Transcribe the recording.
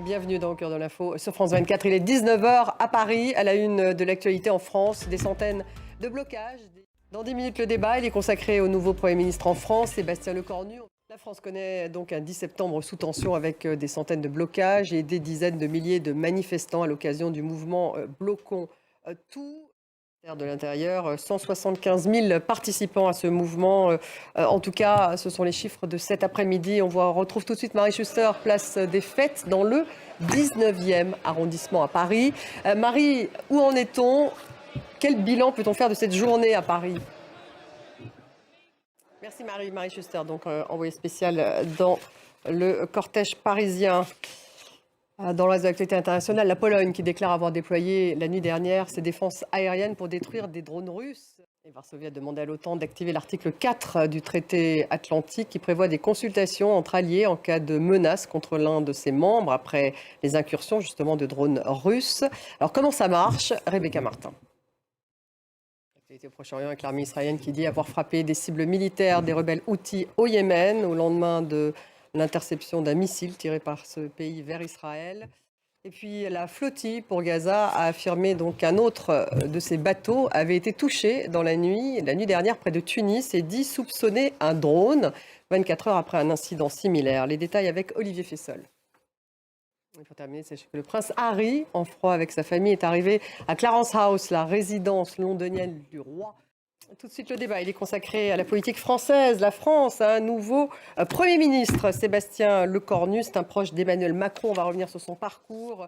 Bienvenue dans Au cœur de l'info sur France 24. Il est 19 h à Paris, à la une de l'actualité en France. Des centaines de blocages. Dans 10 minutes, le débat il est consacré au nouveau Premier ministre en France, Sébastien Lecornu. La France connaît donc un 10 septembre sous tension avec des centaines de blocages et des dizaines de milliers de manifestants à l'occasion du mouvement Bloquons tout. De l'Intérieur, 175 000 participants à ce mouvement. En tout cas, ce sont les chiffres de cet après-midi. On retrouve tout de suite Marie Schuster, place des Fêtes, dans le 19e arrondissement à Paris. Marie, où en est-on? Quel bilan peut-on faire de cette journée à Paris? Merci Marie. Marie Schuster, donc envoyée spéciale dans le cortège parisien. Dans le reste de l'actualité internationale, la Pologne qui déclare avoir déployé la nuit dernière ses défenses aériennes pour détruire des drones russes. Et Varsovie a demandé à l'OTAN d'activer l'article 4 du traité atlantique qui prévoit des consultations entre alliés en cas de menace contre l'un de ses membres après les incursions justement de drones russes. Alors comment ça marche? Rebecca Martin. L'actualité au Proche-Orient avec l'armée israélienne qui dit avoir frappé des cibles militaires des rebelles Houthis au Yémen au lendemain de l'interception d'un missile tiré par ce pays vers Israël. Et puis la flottille pour Gaza a affirmé donc qu'un autre de ses bateaux avait été touché dans la nuit dernière près de Tunis et dit soupçonner un drone 24 heures après un incident similaire. Les détails avec Olivier Fessol. Et pour terminer, sachez que le prince Harry, en froid avec sa famille, est arrivé à Clarence House, la résidence londonienne du roi. Tout de suite, le débat, il est consacré à la politique française. La France a un nouveau Premier ministre, Sébastien Lecornu. C'est un proche d'Emmanuel Macron. On va revenir sur son parcours.